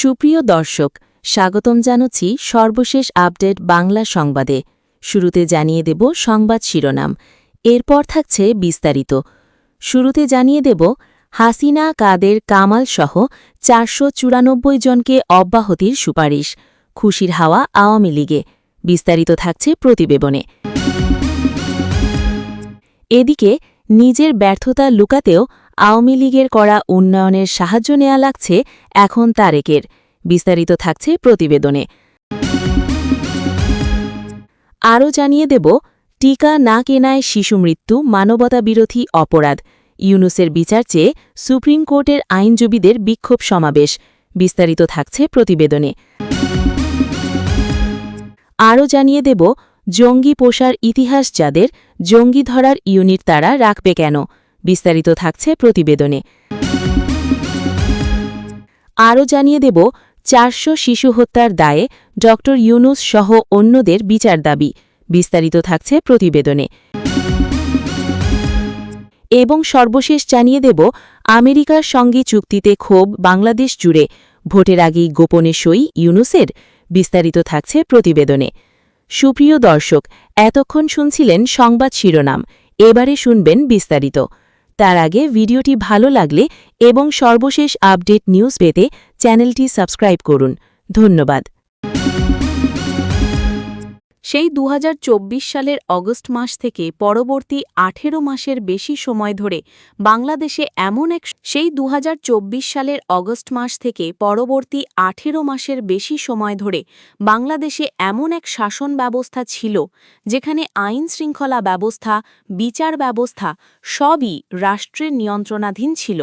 সুপ্রিয় দর্শক, স্বাগতম জানাচ্ছি সর্বশেষ আপডেট বাংলা সংবাদে। শুরুতে জানিয়ে দেব সংবাদ শিরোনাম, এরপর থাকছে বিস্তারিত। শুরুতে জানিয়ে দেব হাসিনা, কাদের, কামাল সহ ৪৯৪ জনকে অব্যাহতির সুপারিশ, খুশির হাওয়া আওয়ামী লীগে। বিস্তারিত থাকছে প্রতিবেদনে। এদিকে নিজের ব্যর্থতা লুকাতেও আওয়ামী লীগের করা উন্নয়নের সাহায্য নেওয়া লাগছে এখন তারেকের। বিস্তারিত থাকছে প্রতিবেদনে। আরও জানিয়ে দেব টিকা না কেনায় শিশুমৃত্যু মানবতাবিরোধী অপরাধ, ইউনূসের বিচার চেয়ে সুপ্রিম কোর্টের আইনজীবীদের বিক্ষোভ সমাবেশ। বিস্তারিত থাকছে প্রতিবেদনে। আরও জানিয়ে দেব জঙ্গি পোষার ইতিহাস যাদের, জঙ্গি ধরার ইউনিট তারা রাখবে কেন। বিস্তারিত থাকছে প্রতিবেদনে। আরও জানিয়ে দেব ৪০০ শিশু হত্যার দায়ে ড. ইউনূস সহ অন্যদের বিচার দাবি। বিস্তারিত থাকছে প্রতিবেদনে। এবং সর্বশেষ জানিয়ে দেব আমেরিকার সঙ্গে চুক্তিতে ক্ষোভ বাংলাদেশ জুড়ে, ভোটের আগেই গোপনে সই ইউনূসের। বিস্তারিত থাকছে প্রতিবেদনে। সুপ্রিয় দর্শক, এতক্ষণ শুনছিলেন সংবাদ শিরোনাম, এবারে শুনবেন বিস্তারিত। তার আগে ভিডিওটি ভালো লাগলে এবং সর্বশেষ আপডেট নিউজ পেতে চ্যানেলটি সাবস্ক্রাইব করুন। ধন্যবাদ। সেই ২০২৪ সালের অগস্ট মাস থেকে পরবর্তী ১৮ মাসের বেশি সময় ধরে বাংলাদেশে এমন এক সালের অগস্ট মাস থেকে পরবর্তী ১৮ মাসের বেশি সময় ধরে বাংলাদেশে এমন এক শাসন ব্যবস্থা ছিল যেখানে আইন শৃঙ্খলা ব্যবস্থা, বিচার ব্যবস্থা সবই রাষ্ট্রের নিয়ন্ত্রণাধীন ছিল।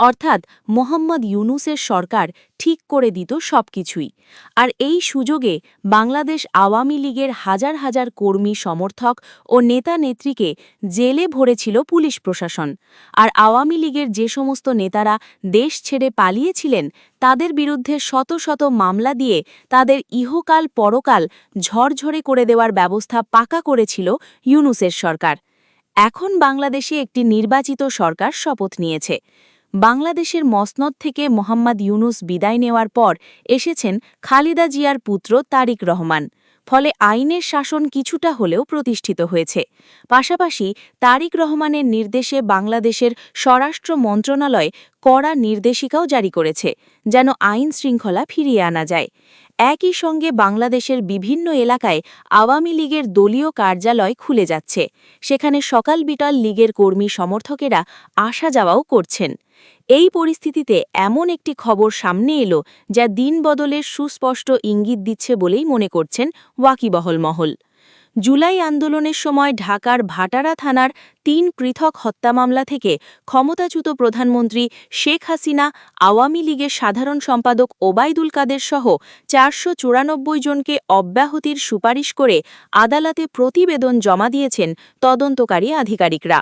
অর্থাৎ মোহাম্মদ ইউনূসের সরকার ঠিক করে দিত সবকিছুই। আর এই সুযোগে বাংলাদেশ আওয়ামী লীগের হাজার হাজার কর্মী, সমর্থক ও নেতা নেত্রীকে জেলে ভরেছিল পুলিশ প্রশাসন। আর আওয়ামী লীগের যে সমস্ত নেতারা দেশ ছেড়ে পালিয়েছিলেন তাদের বিরুদ্ধে শত শত মামলা দিয়ে তাদের ইহকাল পরকাল ঝরঝরে করে দেওয়ার ব্যবস্থা পাকা করেছিল ইউনূসের সরকার। এখন বাংলাদেশে একটি নির্বাচিত সরকার শপথ নিয়েছে। বাংলাদেশের মসনদ থেকে মোহাম্মদ ইউনূস বিদায় নেওয়ার পর এসেছেন খালেদা জিয়ার পুত্র তারেক রহমান। ফলে আইনের শাসন কিছুটা হলেও প্রতিষ্ঠিত হয়েছে। পাশাপাশি তারেক রহমানের নির্দেশে বাংলাদেশের স্বরাষ্ট্র মন্ত্রণালয় কড়া নির্দেশিকাও জারি করেছে যেন আইন শৃঙ্খলা ফিরিয়ে আনা যায়। একই সঙ্গে বাংলাদেশের বিভিন্ন এলাকায় আওয়ামী লীগের দলীয় কার্যালয় খুলে যাচ্ছে। সেখানে সকাল বিকাল লীগের কর্মী সমর্থকেরা আসা যাওয়াও করছেন। এই পরিস্থিতিতে এমন একটি খবর সামনে এলো যা দিন বদলের সুস্পষ্ট ইঙ্গিত দিচ্ছে বলেই মনে করছেন ওয়াকিবহল মহল। জুলাই আন্দোলনের সময় ঢাকার ভাটারা থানার ৩ পৃথক হত্যা মামলা থেকে ক্ষমতাচ্যুত প্রধানমন্ত্রী শেখ হাসিনা, আওয়ামী লীগের সাধারণ সম্পাদক ওবায়দুল কাদের সহ ৪৯৪ জনকে অব্যাহতির সুপারিশ করে আদালতে প্রতিবেদন জমা দিয়েছেন তদন্তকারী আধিকারিকরা।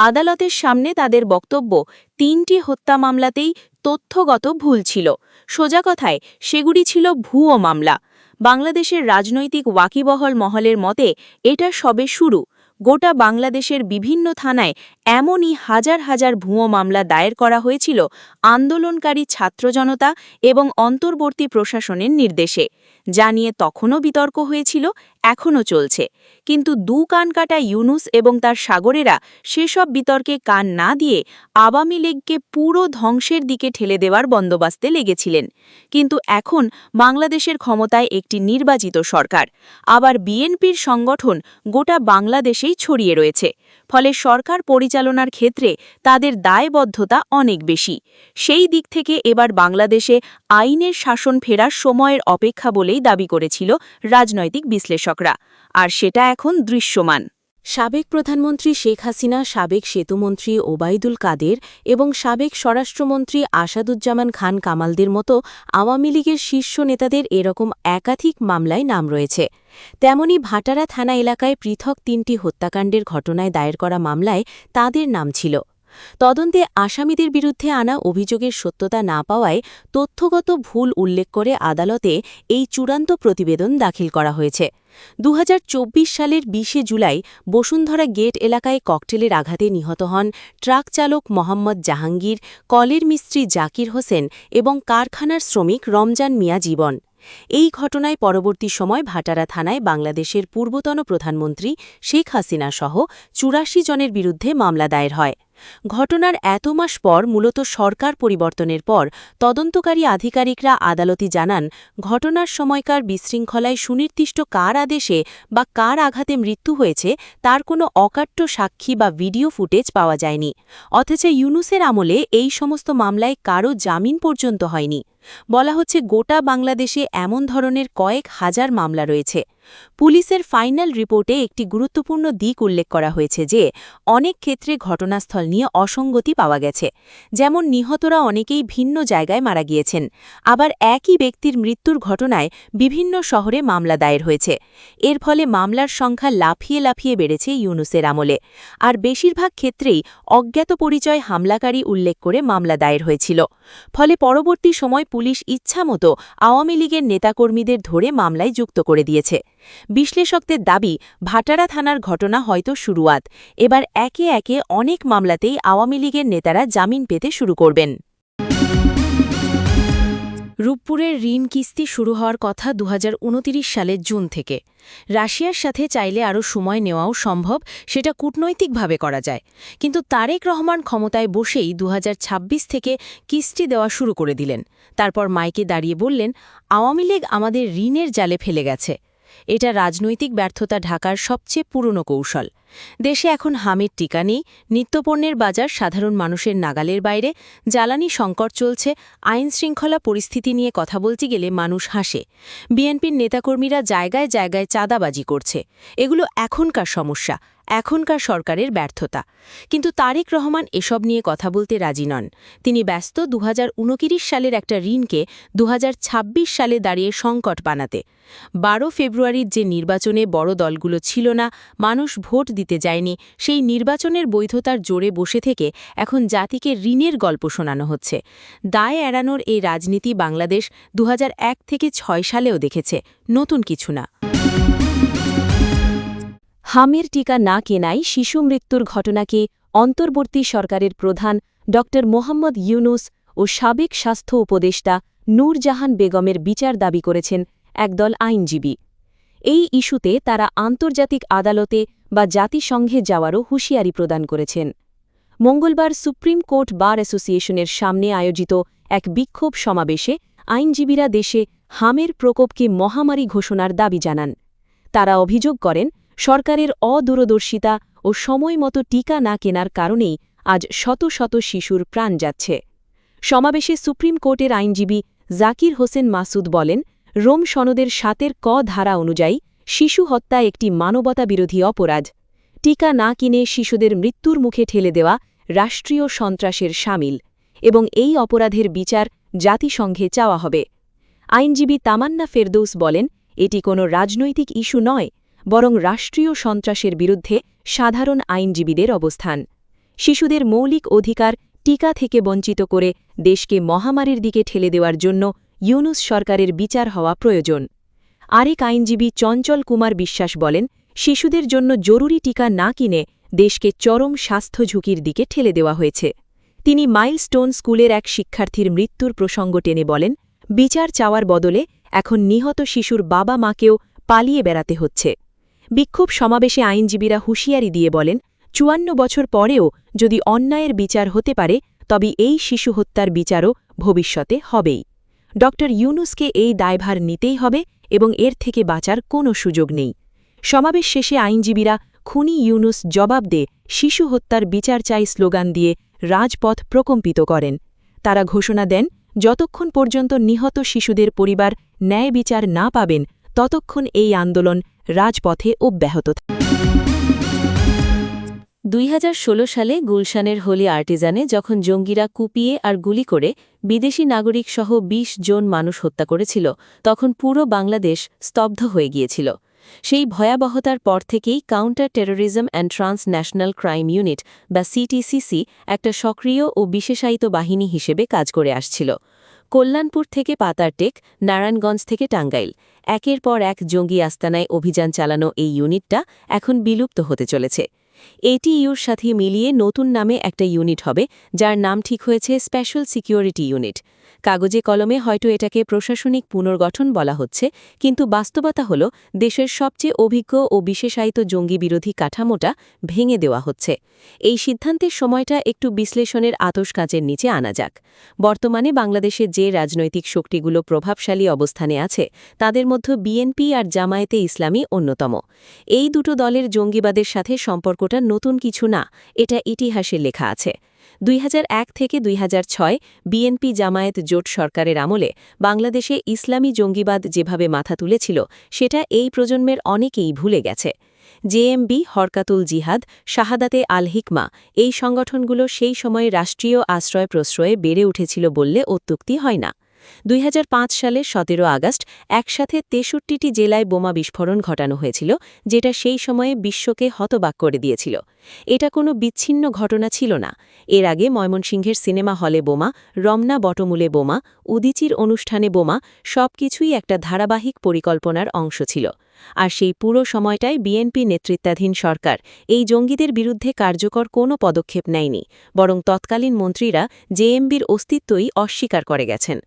আদালতের সামনে তাদের বক্তব্য, ৩টি হত্যা মামলাতেই তথ্যগত ভুল ছিল। সোজা কথায় সেগুলি ছিল ভুয়ো মামলা। বাংলাদেশের রাজনৈতিক ওয়াকিবহল মহলের মতে এটা সবে শুরু। গোটা বাংলাদেশের বিভিন্ন থানায় এমনই হাজার হাজার ভুয়ো মামলা দায়ের করা হয়েছিল আন্দোলনকারী ছাত্র জনতা এবং অন্তর্বর্তী প্রশাসনের নির্দেশে। যা নিয়ে তখনও বিতর্ক হয়েছিল, এখনও চলছে। কিন্তু দু কান কাটা ইউনূস এবং তার সাগরেরা সেসব বিতর্কে কান না দিয়ে আওয়ামী লীগকে পুরো ধ্বংসের দিকে ঠেলে দেওয়ার বন্দোবস্তে লেগেছিলেন। কিন্তু এখন বাংলাদেশের ক্ষমতায় একটি নির্বাচিত সরকার, আবার বিএনপির সংগঠন গোটা বাংলাদেশেই ছড়িয়ে রয়েছে। ফলে সরকার পরিচালনার ক্ষেত্রে তাদের দায়বদ্ধতা অনেক বেশি। সেই দিক থেকে এবার বাংলাদেশে আইনের শাসন ফেরার সময়ের অপেক্ষা বলেই দাবি করেছিল রাজনৈতিক বিশ্লেষকরা। আর সেটা এখন দৃশ্যমান। সাবেক প্রধানমন্ত্রী শেখ হাসিনা, সাবেক সেতুমন্ত্রী ওবায়দুল কাদের এবং সাবেক স্বরাষ্ট্রমন্ত্রী আসাদুজ্জামান খান কামালদের মতো আওয়ামী লীগের শীর্ষ নেতাদের এরকম একাধিক মামলায় নাম রয়েছে। তেমনি ভাটারা থানা এলাকায় পৃথক ৩টি হত্যাকাণ্ডের ঘটনায় দায়ের করা মামলায় তাদের নাম ছিল। তদন্তে আসামিদের বিরুদ্ধে আনা অভিযোগের সত্যতা না পাওয়ায় তথ্যগত ভুল উল্লেখ করে আদালতে এই চূড়ান্ত প্রতিবেদন দাখিল করা হয়েছে। ২০২৪ সালের ২০ জুলাই বসুন্ধরা গেট এলাকায় ককটেলের আঘাতে নিহত হন ট্রাক চালক মোহাম্মদ জাহাঙ্গীর, কলের মিস্ত্রি জাকির হোসেন এবং কারখানার শ্রমিক রমজান মিয়া জীবন। এই ঘটনায় পরবর্তী সময় ভাটারা থানায় বাংলাদেশের পূর্বতন প্রধানমন্ত্রী শেখ হাসিনা সহ ৮৪ জনের বিরুদ্ধে মামলা দায়ের হয়। ঘটনার এত মাস পর মূলত সরকার পরিবর্তনের পর তদন্তকারী আধিকারিকরা আদালতে জানান, ঘটনার সময়কার বিশৃঙ্খলায় সুনির্দিষ্ট কার আদেশে বা কার আঘাতে মৃত্যু হয়েছে তার কোনো অকাট্য সাক্ষী বা ভিডিও ফুটেজ পাওয়া যায়নি। অথচ ইউনূসের আমলে এই সমস্ত মামলায় কারও জামিন পর্যন্ত হয়নি। বলা হচ্ছে, গোটা বাংলাদেশে এমন ধরনের কয়েক হাজার মামলা রয়েছে। পুলিশের ফাইনাল রিপোর্টে একটি গুরুত্বপূর্ণ দিক উল্লেখ করা হয়েছে যে, অনেক ক্ষেত্রে ঘটনাস্থল নিয়ে অসঙ্গতি পাওয়া গেছে। যেমন নিহতরা অনেকেই ভিন্ন জায়গায় মারা গিয়েছেন, আবার একই ব্যক্তির মৃত্যুর ঘটনায় বিভিন্ন শহরে মামলা দায়ের হয়েছে। এর ফলে মামলার সংখ্যা লাফিয়ে লাফিয়ে বেড়েছে ইউনূসের আমলে। আর বেশিরভাগ ক্ষেত্রেই অজ্ঞাত পরিচয় হামলাকারী উল্লেখ করে মামলা দায়ের হয়েছিল। ফলে পরবর্তী সময় পুলিশ ইচ্ছামতো আওয়ামী লীগের নেতাকর্মীদের ধরে মামলায় যুক্ত করে দিয়েছে। বিশ্লেষকদের দাবি, ভাটারা থানার ঘটনা হয়তো শুরুয়াত। এবার একে একে অনেক মামলাতেই আওয়ামী লীগের নেতারা জামিন পেতে শুরু করবেন। রূপপুরের ঋণ কিস্তি শুরু হওয়ার কথা ২০২৯ সালের জুন থেকে। রাশিয়ার সাথে চাইলে আরও সময় নেওয়াও সম্ভব, সেটা কূটনৈতিকভাবে করা যায়। কিন্তু তারেক রহমান ক্ষমতায় বসেই ২০২৬ থেকে কিস্তি দেওয়া শুরু করে দিলেন। তারপর মাইকে দাঁড়িয়ে বললেন, আওয়ামী লীগ আমাদের ঋণের জালে ফেলে গেছে। এটা রাজনৈতিক ব্যর্থতা ঢাকার সবচেয়ে পুরনো কৌশল। দেশে এখন হামের টিকা নেই, নিত্যপণ্যের বাজার সাধারণ মানুষের নাগালের বাইরে, জ্বালানি সংকট চলছে, আইনশৃঙ্খলা পরিস্থিতি নিয়ে কথা বলতে গেলে মানুষ হাসে। বিএনপির নেতাকর্মীরা জায়গায় জায়গায় চাঁদাবাজি করছে। এগুলো এখনকার সমস্যা, এখনকার সরকারের ব্যর্থতা। কিন্তু তারেক রহমান এসব নিয়ে কথা বলতে রাজি নন। তিনি ব্যস্ত ২০২৯ সালের একটা ঋণকে ২০২৬ সালে দাঁড়িয়ে সংকট বানাতে। ১২ ফেব্রুয়ারির যে নির্বাচনে বড় দলগুলো ছিল না, মানুষ ভোট দিতে যায়নি, সেই নির্বাচনের বৈধতার জোরে বসে থেকে এখন জাতিকে ঋণের গল্প শোনানো হচ্ছে। দায় এড়ানোর এই রাজনীতি বাংলাদেশ ২০০১ থেকে ৬ সালেও দেখেছে, নতুন কিছু না। হামের টিকা না কেনায় শিশু মৃত্যুর ঘটনাকে অন্তর্বর্তী সরকারের প্রধান ড মোহাম্মদ ইউনূস ও সাবেক স্বাস্থ্য উপদেষ্টা নূরজাহান বেগমের বিচার দাবি করেছেন একদল আইনজীবী। এই ইস্যুতে তারা আন্তর্জাতিক আদালতে বা জাতিসংঘে যাওয়ারও হুঁশিয়ারি প্রদান করেছেন। মঙ্গলবার সুপ্রিম কোর্ট বার অ্যাসোসিয়েশনের সামনে আয়োজিত এক বিক্ষোভ সমাবেশে আইনজীবীরা দেশে হামের প্রকোপকে মহামারী ঘোষণার দাবি জানান। তারা অভিযোগ করেন, সরকারের অদূরদর্শিতা ও সময়মতো টিকা না কেনার কারণেই আজ শত শত শিশুর প্রাণ যাচ্ছে। সমাবেশে সুপ্রিম কোর্টের আইনজীবী জাকির হোসেন মাসুদ বলেন, রোম সনদের ৭ ক ধারা অনুযায়ী শিশু হত্যা একটি মানবতাবিরোধী অপরাধ। টিকা না কিনে শিশুদের মৃত্যুর মুখে ঠেলে দেওয়া রাষ্ট্রীয় সন্ত্রাসের শামিল এবং এই অপরাধের বিচার জাতিসংঘে চাওয়া হবে। আইনজীবী তামান্না ফেরদৌস বলেন, এটি কোনো রাজনৈতিক ইস্যু নয়, বরং রাষ্ট্রীয় সন্ত্রাসের বিরুদ্ধে সাধারণ আইনজীবীদের অবস্থান। শিশুদের মৌলিক অধিকার টিকা থেকে বঞ্চিত করে দেশকে মহামারীর দিকে ঠেলে দেওয়ার জন্য ইউনূস সরকারের বিচার হওয়া প্রয়োজন। আরেক আইনজীবী চঞ্চল কুমার বিশ্বাস বলেন, শিশুদের জন্য জরুরি টিকা না কিনে দেশকে চরম স্বাস্থ্য ঝুঁকির দিকে ঠেলে দেওয়া হয়েছে। তিনি মাইলস্টোন স্কুলের এক শিক্ষার্থীর মৃত্যুর প্রসঙ্গ টেনে বলেন, বিচার চাওয়ার বদলে এখন নিহত শিশুর বাবা মাকেও পালিয়ে বেড়াতে হচ্ছে। বিক্ষোভ সমাবেশে আইনজীবীরা হুঁশিয়ারি দিয়ে বলেন, ৫৪ বছর পরেও যদি অন্যায়ের বিচার হতে পারে, তবে এই শিশু হত্যার বিচারও ভবিষ্যতে হবেই। ড ইউনূসকে এই দায়ভার নিতেই হবে এবং এর থেকে বাঁচার কোনো সুযোগ নেই। সমাবেশ শেষে আইনজীবীরা খুনি ইউনূস জবাব দে, শিশু হত্যার বিচার চাই স্লোগান দিয়ে রাজপথ প্রকম্পিত করেন। তারা ঘোষণা দেন, যতক্ষণ পর্যন্ত নিহত শিশুদের পরিবার ন্যায় বিচার না পাবেন, ততক্ষণ এই আন্দোলন রাজপথে অব্যাহত থাকবে। ২০১৬ সালে গুলশানের হোলি আর্টিজানে যখন জঙ্গিরা কুপিয়ে আর গুলি করে বিদেশি নাগরিকসহ ২০ জন মানুষ হত্যা করেছিল, তখন পুরো বাংলাদেশ স্তব্ধ হয়ে গিয়েছিল। সেই ভয়াবহতার পর থেকেই counter terrorism and transnational crime unit বা সিটিসিসি একটা সক্রিয় ও বিশেষায়িত বাহিনী হিসেবে কাজ করে আসছিল। কল্যাণপুর থেকে পাতারটেক, নারায়ণগঞ্জ থেকে টাঙ্গাইল, একের পর এক জঙ্গি আস্তানায় অভিযান চালানো এই ইউনিটটা এখন বিলুপ্ত হতে চলেছে। এটিইউর সাথে মিলিয়ে নতুন নামে একটা ইউনিট হবে, যার নাম ঠিক হয়েছে স্পেশাল সিকিউরিটি ইউনিট। কাগজে কলমে হয়তো এটাকে প্রশাসনিক পুনর্গঠন বলা হচ্ছে, কিন্তু বাস্তবতা হল দেশের সবচেয়ে অভিজ্ঞ ও বিশেষায়িত জঙ্গি বিরোধী কাঠামোটা ভেঙে দেওয়া হচ্ছে। এই সিদ্ধান্তের সময়টা একটু বিশ্লেষণের আতশকাঁচের নিচে আনা যাক। বর্তমানে বাংলাদেশে যে রাজনৈতিক শক্তিগুলো প্রভাবশালী অবস্থানে আছে, তাদের মধ্যে বিএনপি আর জামায়াতে ইসলামী অন্যতম। এই দুটো দলের জঙ্গিবাদের সাথে সম্পর্কটা নতুন কিছু না, এটা ইতিহাসে লেখা আছে। 2001 থেকে 2006 বিএনপি জামায়াত জোট সরকারের আমলে বাংলাদেশে ইসলামী জঙ্গিবাদ যেভাবে মাথা তুলেছিল, সেটা এই প্রজন্মের অনেকেই ভুলে গেছে। জেএমবি, হরকাতুল জিহাদ, শাহাদাতে আল হিকমা এই সংগঠনগুলো সেই সময়ে রাষ্ট্রীয় আশ্রয় প্রশ্রয়ে বেড়ে উঠেছিল বললে অত্যুক্তি হয় না। 2005 সালের 17 আগস্ট একসাথে 63টি জেলায় বোমা বিস্ফোরণ ঘটানো হয়েছিল, যেটা সেই সময়ে বিশ্বকে হতবাক করে দিয়েছিল। এটা কোনো বিচ্ছিন্ন ঘটনা ছিল না। এর আগে ময়মনসিংহের সিনেমা হলে বোমা, রমনা বটমূলে বোমা, উদীচীর অনুষ্ঠানে বোমা, সবকিছুই একটা ধারাবাহিক পরিকল্পনার অংশ ছিল। আর সেই পুরো সময়টায় বিএনপি নেতৃত্বাধীন সরকার এই জঙ্গিদের বিরুদ্ধে কার্যকর কোনো পদক্ষেপ নেয়নি, বরং তৎকালীন মন্ত্রীরা জেএমবির অস্তিত্বই অস্বীকার করে গেছেন।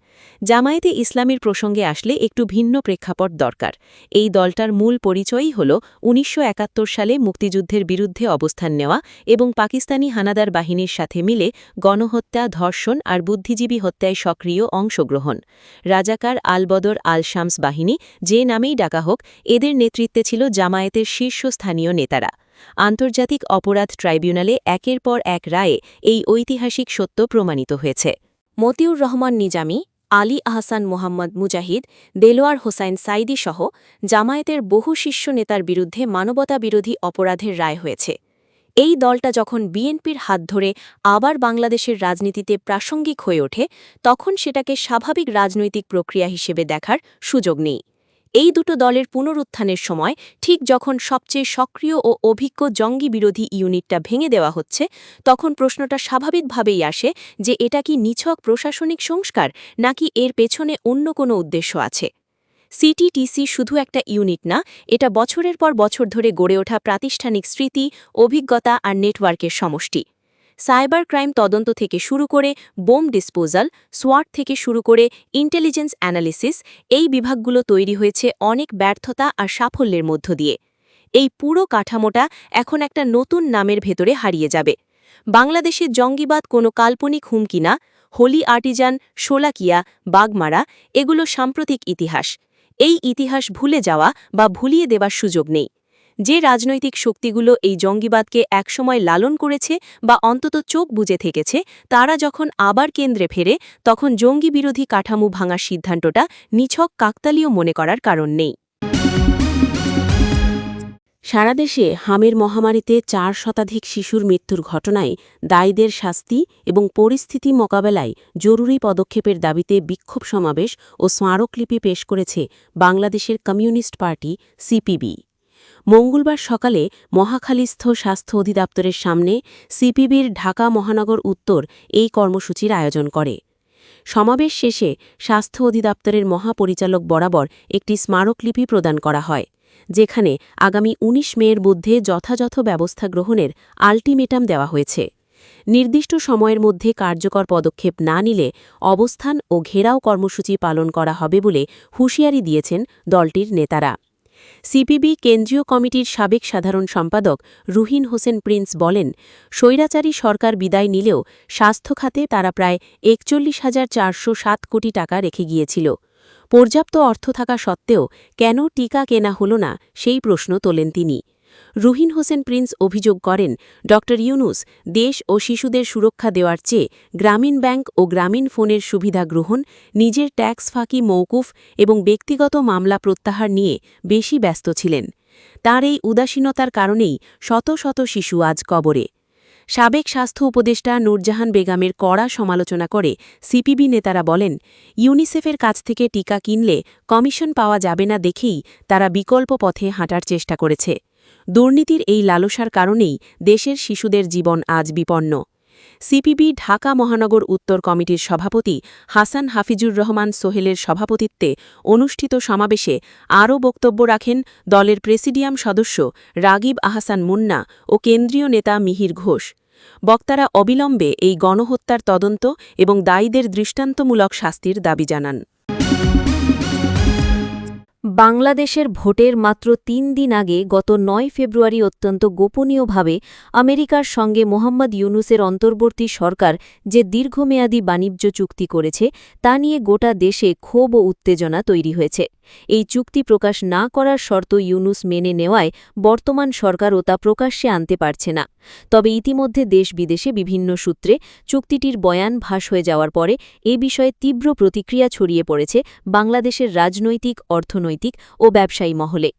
জামায়াতে ইসলামীর প্রসঙ্গে আসলে একটু ভিন্ন প্রেক্ষাপট দরকার। এই দলটার মূল পরিচয়ই হল 1971 সালে মুক্তিযুদ্ধের বিরুদ্ধে অবস্থান নেওয়া এবং পাকিস্তানি হানাদার বাহিনীর সাথে মিলে গণহত্যা, ধর্ষণ আর বুদ্ধিজীবী হত্যায় সক্রিয় অংশগ্রহণ। রাজাকার আল-বদর আল-শামস বাহিনী, যে নামেই ডাকা হোক, এদের নেতৃত্বে ছিল জামায়াতের শীর্ষস্থানীয় নেতারা। আন্তর্জাতিক অপরাধ ট্রাইব্যুনালে একের পর এক রায়ে এই ঐতিহাসিক সত্য প্রমাণিত হয়েছে। মতিউর রহমান নিজামী, আলী আহসান মোহাম্মদ মুজাহিদ, দেলোয়ার হোসাইন সাইদি সহ জামায়াতের বহু শীর্ষ নেতার বিরুদ্ধে মানবতাবিরোধী অপরাধের রায় হয়েছে। এই দলটা যখন বিএনপির হাত ধরে আবার বাংলাদেশের রাজনীতিতে প্রাসঙ্গিক হয়ে ওঠে, তখন সেটাকে স্বাভাবিক রাজনৈতিক প্রক্রিয়া হিসেবে দেখার সুযোগ নেই। এই দুটো দলের পুনরুত্থানের সময়, ঠিক যখন সবচেয়ে সক্রিয় ও অভিজ্ঞ জঙ্গি বিরোধী ইউনিটটা ভেঙে দেওয়া হচ্ছে, তখন প্রশ্নটা স্বাভাবিকভাবেই আসে যে এটা কি নিছক প্রশাসনিক সংস্কার, নাকি এর পেছনে অন্য কোনো উদ্দেশ্য আছে। সিটিটিসি শুধু একটা ইউনিট না, এটা বছরের পর বছর ধরে গড়ে ওঠা প্রাতিষ্ঠানিক স্মৃতি, অভিজ্ঞতা আর নেটওয়ার্কের সমষ্টি। সাইবার ক্রাইম তদন্ত থেকে শুরু করে বোম ডিসপোজাল, সোয়াট থেকে শুরু করে ইন্টেলিজেন্স অ্যানালিসিস, এই বিভাগগুলো তৈরি হয়েছে অনেক ব্যর্থতা আর সাফল্যের মধ্য দিয়ে। এই পুরো কাঠামোটা এখন একটা নতুন নামের ভেতরে হারিয়ে যাবে। বাংলাদেশের জঙ্গিবাদ কোনো কাল্পনিক হুমকি না, হোলি আর্টিজান, শোলাকিয়া, বাগমারা এগুলো সাম্প্রতিক ইতিহাস। এই ইতিহাস ভুলে যাওয়া বা ভুলিয়ে দেবার সুযোগ নেই। যে রাজনৈতিক শক্তিগুলো এই জঙ্গিবাদকে একসময় লালন করেছে বা অন্তত চোখ বুজে থেকেছে, তারা যখন আবার কেন্দ্রে ফেরে, তখন জঙ্গি বিরোধী কাঠামো ভাঙার সিদ্ধান্তটা নিছক কাকতালীয় মনে করার কারণ নেই। সারা দেশে হামের মহামারীতে 4 শতাধিক শিশুর মৃত্যুর ঘটনায় দায়ীদের শাস্তি এবং পরিস্থিতি মোকাবেলায় জরুরি পদক্ষেপের দাবিতে বিক্ষোভ সমাবেশ ও স্মারকলিপি পেশ করেছে বাংলাদেশের কমিউনিস্ট পার্টি সিপিবি। মঙ্গলবার সকালে মহাখালীস্থ স্বাস্থ্য অধিদপ্তরের সামনে সিপিবির ঢাকা মহানগর উত্তর এই কর্মসূচির আয়োজন করে। সমাবেশ শেষে স্বাস্থ্য অধিদপ্তরের মহাপরিচালক বরাবর একটি স্মারকলিপি প্রদান করা হয়, যেখানে আগামী 19 মের মধ্যে যথাযথ ব্যবস্থা গ্রহণের আল্টিমেটাম দেওয়া হয়েছে। নির্দিষ্ট সময়ের মধ্যে কার্যকর পদক্ষেপ না নিলে অবস্থান ও ঘেরাও কর্মসূচি পালন করা হবে বলে হুঁশিয়ারি দিয়েছেন দলটির নেতারা। সিপিবি কেন্দ্রীয় কমিটির সাবেক সাধারণ সম্পাদক রুহিন হোসেন প্রিন্স বলেন, স্বৈরাচারী সরকার বিদায় নিলেও স্বাস্থ্য খাতে তারা প্রায় 41,407 কোটি টাকা রেখে গিয়েছিল। পর্যাপ্ত অর্থ থাকা সত্ত্বেও কেন টিকা কেনা হল না, সেই প্রশ্ন তোলেন তিনি। রুহিন হোসেন প্রিন্স অভিযোগ করেন, ড ইউনূস দেশ ও শিশুদের সুরক্ষা দেওয়ার চেয়ে গ্রামীণ ব্যাংক ও গ্রামীণ ফোনের সুবিধা গ্রহণ, নিজের ট্যাক্স ফাঁকি মওকুফ এবং ব্যক্তিগত মামলা প্রত্যাহার নিয়ে বেশি ব্যস্ত ছিলেন। তার এই উদাসীনতার কারণেই শত শত শিশু আজ কবরে। সাবেক স্বাস্থ্য উপদেষ্টা নূরজাহান বেগমের কড়া সমালোচনা করে সিপিবি নেতারা বলেন, ইউনিসেফের কাছ থেকে টিকা কিনলে কমিশন পাওয়া যাবে না দেখেই তারা বিকল্প পথে হাঁটার চেষ্টা করেছে। দুর্নীতির এই লালসার কারণেই দেশের শিশুদের জীবন আজ বিপন্ন। সিপিবি ঢাকা মহানগর উত্তর কমিটির সভাপতি হাসান হাফিজুর রহমান সোহেলের সভাপতিত্বে অনুষ্ঠিত সমাবেশে আরও বক্তব্য রাখেন দলের প্রেসিডিয়াম সদস্য রাগিব আহসান মুন্না ও কেন্দ্রীয় নেতা মিহির ঘোষ। বক্তারা অবিলম্বে এই গণহত্যার তদন্ত এবং দায়ীদের দৃষ্টান্তমূলক শাস্তির দাবি জানান। বাংলাদেশের ভোটের মাত্র ৩ দিন আগে গত ৯ ফেব্রুয়ারি অত্যন্ত গোপনীয়ভাবে আমেরিকার সঙ্গে মোহাম্মদ ইউনূসের অন্তর্বর্তী সরকার যে দীর্ঘমেয়াদী বাণিজ্য চুক্তি করেছে তা নিয়ে গোটা দেশে ক্ষোভ ও উত্তেজনা তৈরি হয়েছে। এই চুক্তি প্রকাশ না করার শর্ত ইউনূস মেনে নেওয়ায় বর্তমান সরকারও তা প্রকাশ্যে আনতে পারছে না। তবে ইতিমধ্যে দেশ বিদেশে বিভিন্ন সূত্রে চুক্তিটির বয়ান ফাঁস হয়ে যাওয়ার পরে এ বিষয়ে তীব্র প্রতিক্রিয়া ছড়িয়ে পড়েছে বাংলাদেশের রাজনৈতিক, অর্থনৈতিক ও ব্যবসায়ী মহলে।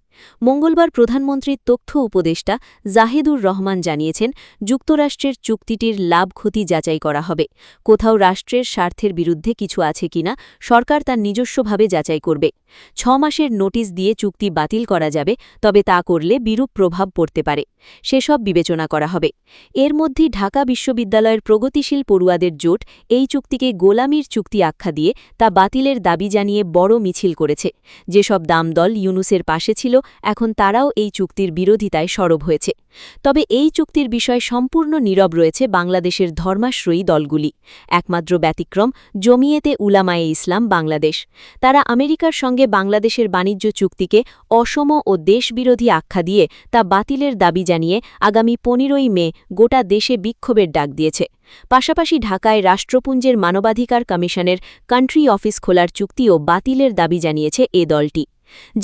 মঙ্গলবার প্রধানমন্ত্রীর তথ্য উপদেষ্টা জাহিদুর রহমান জানিয়েছেন, যুক্তরাষ্ট্রের চুক্তিটির লাভ ক্ষতি যাচাই করা হবে। কোথাও রাষ্ট্রের স্বার্থের বিরুদ্ধে কিছু আছে কিনা সরকার তার নিজস্বভাবে যাচাই করবে। ৬ মাসের নোটিশ দিয়ে চুক্তি বাতিল করা যাবে, তবে তা করলে বিরূপ প্রভাব পড়তে পারে। সেসব বিবেচনা করা হবে। এর মধ্যেই ঢাকা বিশ্ববিদ্যালয়ের প্রগতিশীল পড়ুয়াদের জোট এই চুক্তিকে গোলামির চুক্তি আখ্যা দিয়ে তা বাতিলের দাবি জানিয়ে বড় মিছিল করেছে। যেসব দামদল ইউনূসের পাশে ছিল, এখন তারাও এই চুক্তির বিরোধিতায় সরব হয়েছে। তবে এই চুক্তির বিষয় সম্পূর্ণ নীরব রয়েছে বাংলাদেশের ধর্মাশ্রয়ী দলগুলি। একমাত্র ব্যতিক্রম জমিয়েতে উলামায়ে ইসলাম বাংলাদেশ। তারা আমেরিকার সঙ্গে বাংলাদেশের বাণিজ্য চুক্তিকে অসম ও দেশবিরোধী আখ্যা দিয়ে তা বাতিলের দাবি জানিয়ে আগামী ১৫ই মে গোটা দেশে বিক্ষোভের ডাক দিয়েছে। পাশাপাশি ঢাকায় রাষ্ট্রপুঞ্জের মানবাধিকার কমিশনের কান্ট্রি অফিস খোলার চুক্তিও বাতিলের দাবি জানিয়েছে এ দলটি।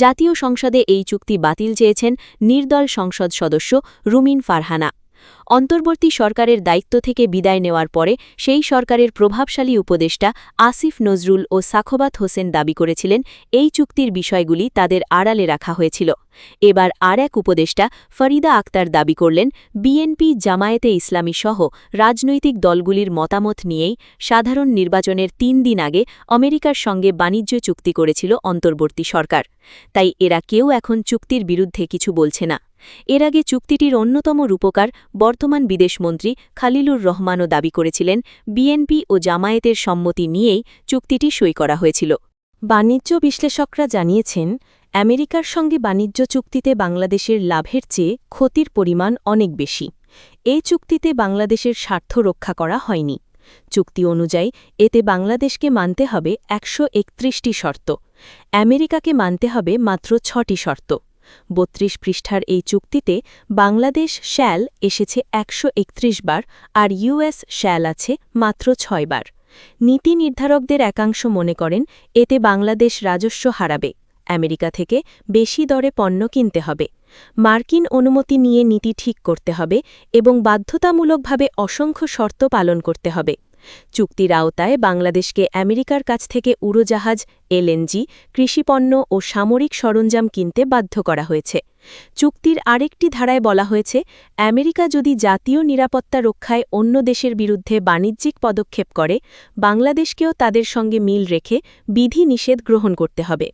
জাতীয় সংসদে এই চুক্তি বাতিল চেয়েছেন নির্দল সংসদ সদস্য রুমিন ফারহানা। অন্তর্বর্তী সরকারের দায়িত্ব থেকে বিদায় নেওয়ার পরে সেই সরকারের প্রভাবশালী উপদেষ্টা আসিফ নজরুল ও সাখোবাত হোসেন দাবি করেছিলেন, এই চুক্তির বিষয়গুলি তাদের আড়ালে রাখা হয়েছিল। এবার আর এক উপদেষ্টা ফরিদা আক্তার দাবি করলেন, বিএনপি, জামায়াতে ইসলামী সহ রাজনৈতিক দলগুলির মতামত নিয়েই সাধারণ নির্বাচনের ৩ দিন আগে আমেরিকার সঙ্গে বাণিজ্য চুক্তি করেছিল অন্তর্বর্তী সরকার। তাই এরা কেউ এখন চুক্তির বিরুদ্ধে কিছু বলছে না। এর আগে চুক্তিটির অন্যতম রূপকার বর্তমান বিদেশমন্ত্রী খালিলুর রহমানও দাবি করেছিলেন, বিএনপি ও জামায়াতের সম্মতি নিয়েই চুক্তিটি সই করা হয়েছিল। বাণিজ্য বিশ্লেষকরা জানিয়েছেন, আমেরিকার সঙ্গে বাণিজ্য চুক্তিতে বাংলাদেশের লাভের চেয়ে ক্ষতির পরিমাণ অনেক বেশি। এই চুক্তিতে বাংলাদেশের স্বার্থ রক্ষা করা হয়নি। চুক্তি অনুযায়ী এতে বাংলাদেশকে মানতে হবে ১৩১টি শর্ত, আমেরিকাকে মানতে হবে মাত্র ৬টি শর্ত। ৩২ পৃষ্ঠার এই চুক্তিতে বাংলাদেশ শ্যাল এসেছে ১৩১ বার, আর ইউএস শ্যাল আছে মাত্র ৬ বার। নীতি নির্ধারকদের একাংশ মনে করেন, এতে বাংলাদেশ রাজস্ব হারাবে, আমেরিকা থেকে বেশি দরে পণ্য কিনতে হবে, মার্কিন অনুমতি নিয়ে নীতি ঠিক করতে হবে এবং বাধ্যতামূলকভাবে অসংখ্য শর্ত পালন করতে হবে। চুক্তির আওতায় বাংলাদেশকে আমেরিকার কাছ থেকে উড়োজাহাজ, এলএনজি, কৃষিপণ্য ও সামরিক সরঞ্জাম কিনতে বাধ্য করা হয়েছে। চুক্তির আরেকটি ধারায় বলা হয়েছে, আমেরিকা যদি জাতীয় নিরাপত্তা রক্ষায় অন্য দেশের বিরুদ্ধে বাণিজ্যিক পদক্ষেপ করে, বাংলাদেশকেও তাদের সঙ্গে মিল রেখে বিধি নিষেধ গ্রহণ করতে হবে।